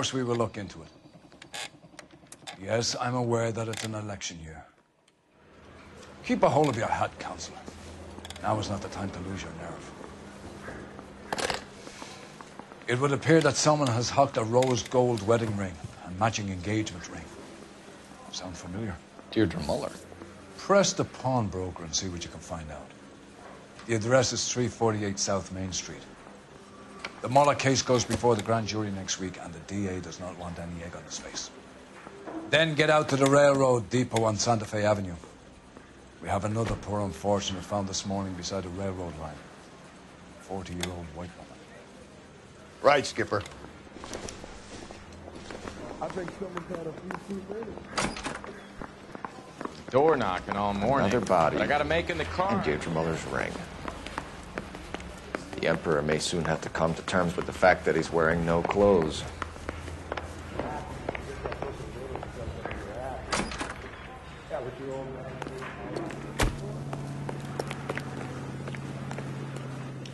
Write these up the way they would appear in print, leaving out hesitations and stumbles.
course we will look into it. Yes, I'm aware that it's an election year. Keep a hold of your hat, Counselor. Now is not the time to lose your nerve. It would appear that someone has hocked a rose gold wedding ring and matching engagement ring. Sound familiar? Deirdre Muller. Press the pawnbroker and see what you can find out. The address is 348 South Main Street. The Muller case goes before the grand jury next week, and the DA does not want any egg on his face. Then get out to the railroad depot on Santa Fe Avenue. We have another poor unfortunate found this morning beside a railroad line. 40-year-old white woman. Right, Skipper. I think someone's had a few too many. Door knocking all morning. Another body. But I gotta make in the car. And Deirdre Muller's ring. The Emperor may soon have to come to terms with the fact that he's wearing no clothes.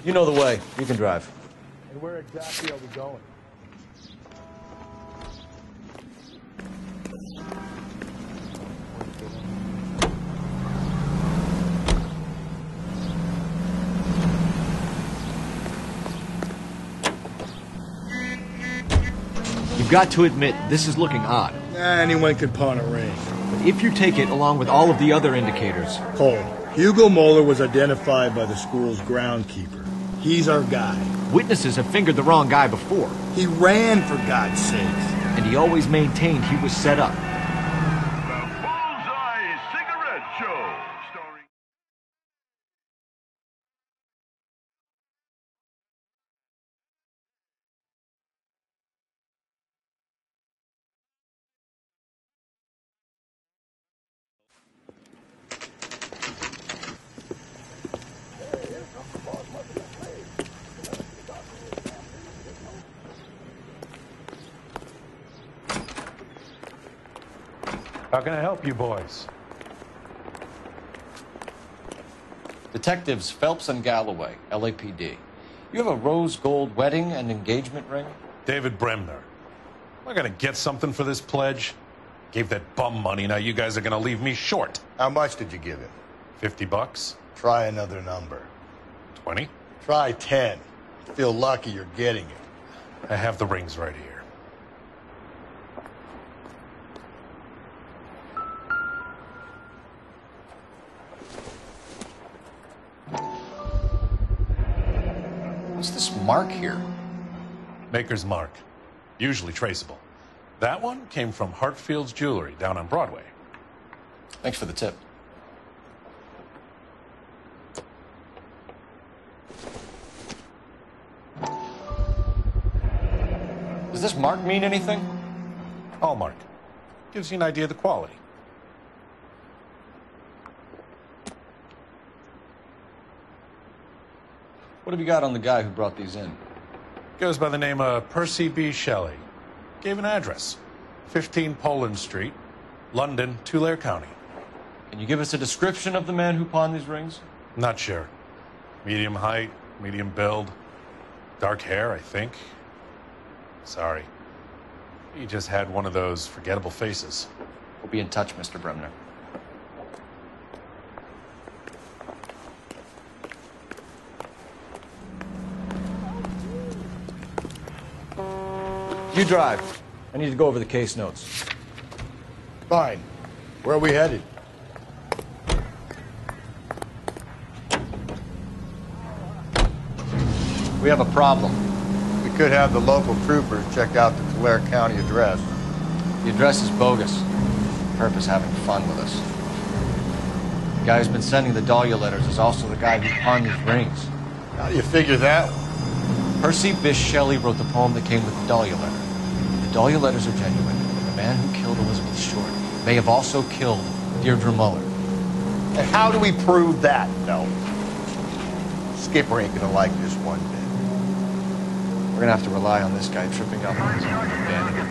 You know the way. You can drive. And where exactly are we going? You've got to admit, this is looking odd. Anyone could pawn a ring. But if you take it along with all of the other indicators... Cole, Hugo Moeller was identified by the school's groundkeeper. He's our guy. Witnesses have fingered the wrong guy before. He ran, for God's sake. And he always maintained he was set up. The Bullseye Cigarette Show, starring... How can I help you boys? Detectives Phelps and Galloway, LAPD. You have a rose gold wedding and engagement ring? David Bremner. Am I gonna get something for this pledge? Gave that bum money, now you guys are gonna leave me short. How much did you give him? $50? Try another number. 20? Try 10. Feel lucky you're getting it. I have the rings right here. What's this mark here? Maker's mark. Usually traceable. That one came from Hartfield's Jewelry down on Broadway. Thanks for the tip. Does this mark mean anything? Hallmark. Gives you an idea of the quality. What have you got on the guy who brought these in? Goes by the name of Percy B. Shelley. Gave an address. 15 Poland Street, London, Tulare County. Can you give us a description of the man who pawned these rings? Not sure. Medium height, medium build. Dark hair, I think. Sorry. He just had one of those forgettable faces. We'll be in touch, Mr. Bremner. You drive. I need to go over the case notes. Fine. Where are we headed? We have a problem. We could have the local troopers check out the Tulare County address. The address is bogus. Purpose having fun with us. The guy who's been sending the Dahlia letters is also the guy who pawned these rings. How do you figure that one? Percy Bysshe Shelley wrote the poem that came with the Dahlia letter. The Dahlia letters are genuine, and the man who killed Elizabeth Short may have also killed Deirdre Muller. And how do we prove that, though? Skipper ain't gonna like this one bit. We're gonna have to rely on this guy tripping up on his own abandonment.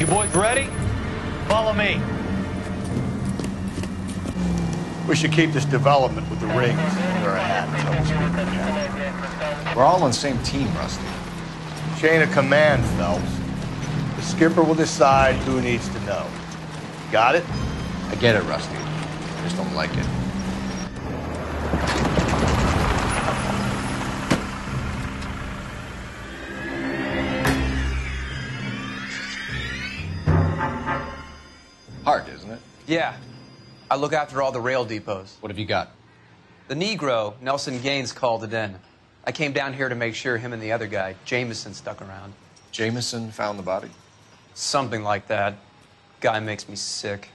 boys ready? Follow me. We should keep this development with the rings under our hat until the skipper catches. We're all on the same team, Rusty. Chain of command, Phelps. The skipper will decide who needs to know. Got it? I get it, Rusty. I just don't like it. Hard, isn't it? Yeah. I look after all the rail depots. What have you got? The Negro, Nelson Gaines, called it in. I came down here to make sure him and the other guy, Jameson, stuck around. Jameson found the body? Something like that. Guy makes me sick.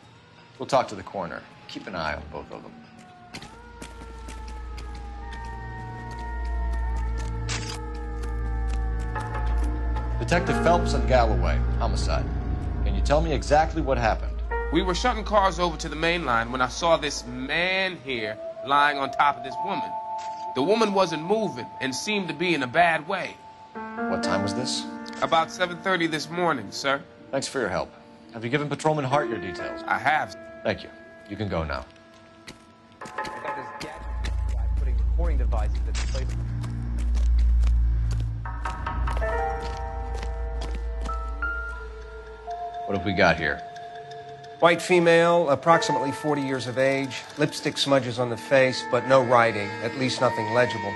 We'll talk to the coroner. Keep an eye on both of them. Detective Phelps and Galloway, homicide. Can you tell me exactly what happened? We were shutting cars over to the main line when I saw this man here lying on top of this woman. The woman wasn't moving and seemed to be in a bad way. What time was this? About 7:30 this morning, sir. Thanks for your help. Have you given Patrolman Hart your details? I have. Thank you. You can go now. I got this gadget guy putting recording devices at the place. What have we got here? White female, approximately 40 years of age, lipstick smudges on the face, but no writing, at least nothing legible.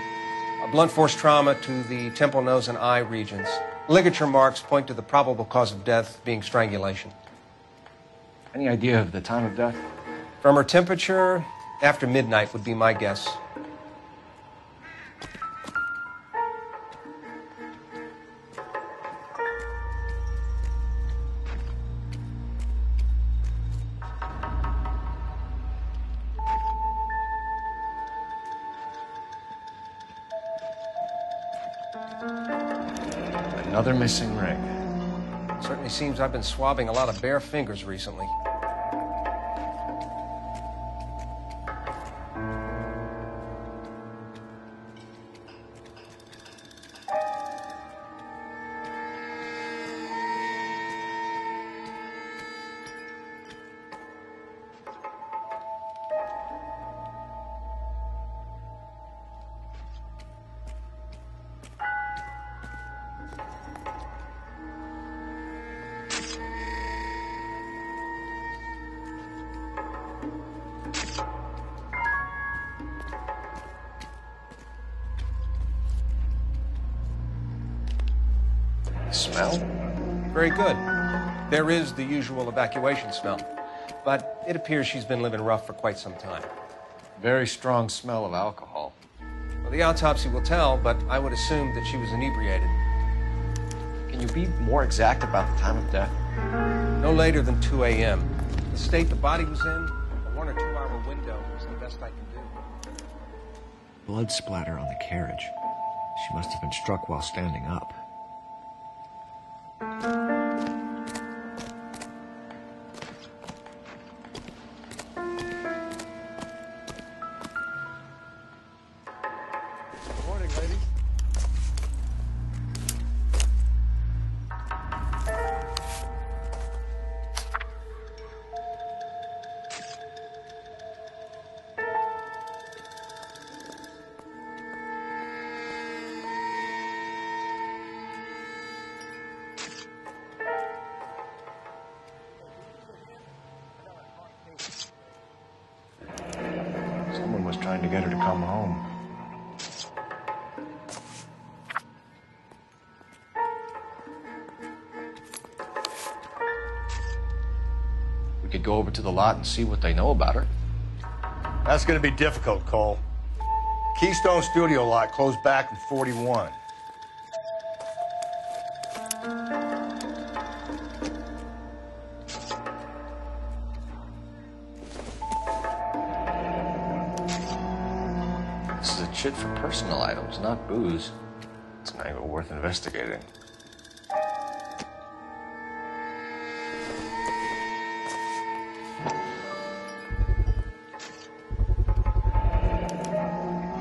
A blunt force trauma to the temple, nose, and eye regions. Ligature marks point to the probable cause of death being strangulation. Any idea of the time of death? From her temperature, after midnight would be my guess. Another missing ring. Certainly seems I've been swabbing a lot of bare fingers recently. Smell? Very good. There is the usual evacuation smell, but it appears she's been living rough for quite some time. Very strong smell of alcohol. Well, the autopsy will tell, but I would assume that she was inebriated. Can you be more exact about the time of death? No later than 2 a.m. The state the body was in, a 1 or 2 hour window is the best I can do. Blood splatter on the carriage. She must have been struck while standing up. Morning, ladies. Someone was trying to get her to come home. We could go over to the lot and see what they know about her. That's going to be difficult, Cole. Keystone Studio lot closed back in 41. This is a chit for personal items, not booze. It's an angle worth investigating.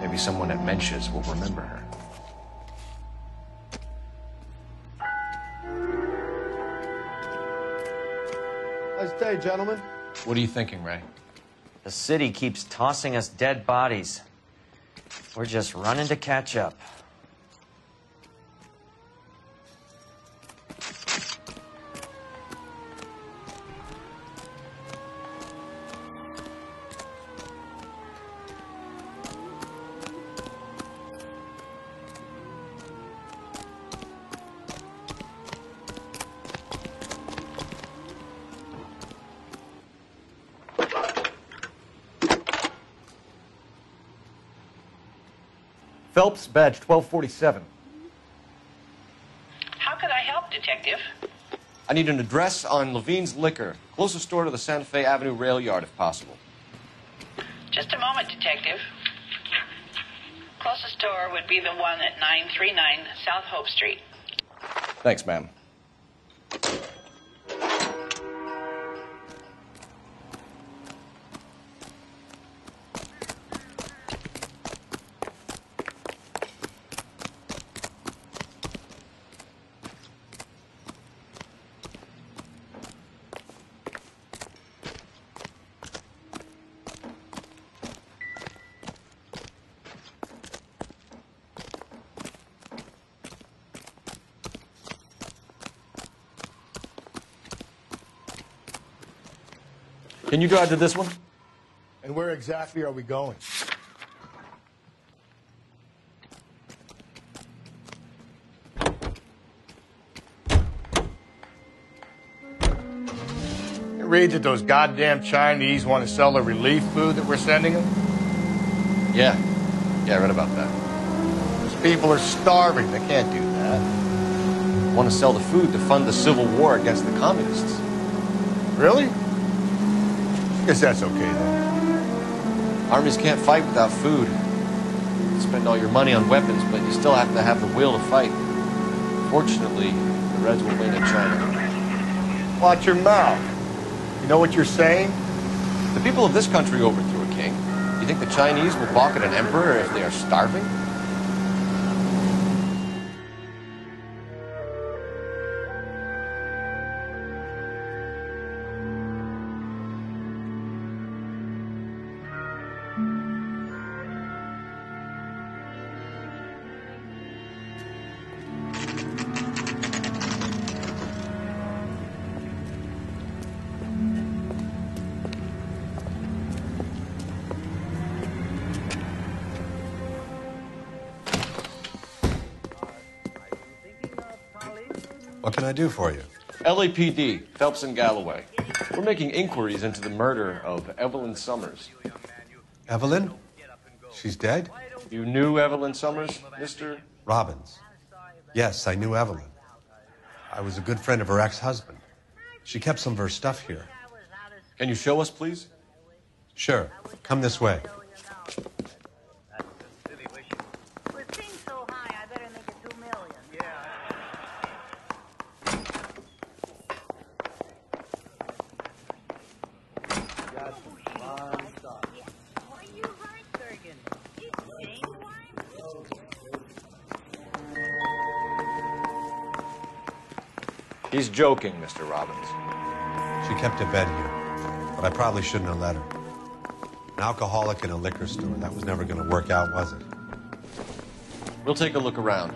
Maybe someone at Mensch's will remember her. say, gentlemen? What are you thinking, Ray? The city keeps tossing us dead bodies. We're just running to catch up. Phelps, badge 1247. How can I help, Detective? I need an address on Levine's Liquor, closest store to the Santa Fe Avenue rail yard, if possible. Just a moment, Detective. Closest store would be the one at 939 South Hope Street. Thanks, ma'am. Can you drive to this one? And where exactly are we going? It reads that those goddamn Chinese want to sell the relief food that we're sending them. Yeah, I read about that. Those people are starving. They can't do that. Want to sell the food to fund the civil war against the communists. Really? Guess that's okay, then. Armies can't fight without food. You spend all your money on weapons, but you still have to have the will to fight. Fortunately, the Reds will win in China. Watch your mouth. You know what you're saying? The people of this country overthrew a king. You think the Chinese will balk at an emperor if they are starving? What can I do for you? LAPD, Phelps and Galloway. We're making inquiries into the murder of Evelyn Summers. Evelyn? She's dead? You knew Evelyn Summers, Mr. Robbins. Yes, I knew Evelyn. I was a good friend of her ex-husband. She kept some of her stuff here. Can you show us, please? Sure. Come this way. He's joking, Mr. Robbins. She kept a bed here, but I probably shouldn't have let her. An alcoholic in a liquor store. That was never going to work out, was it? We'll take a look around.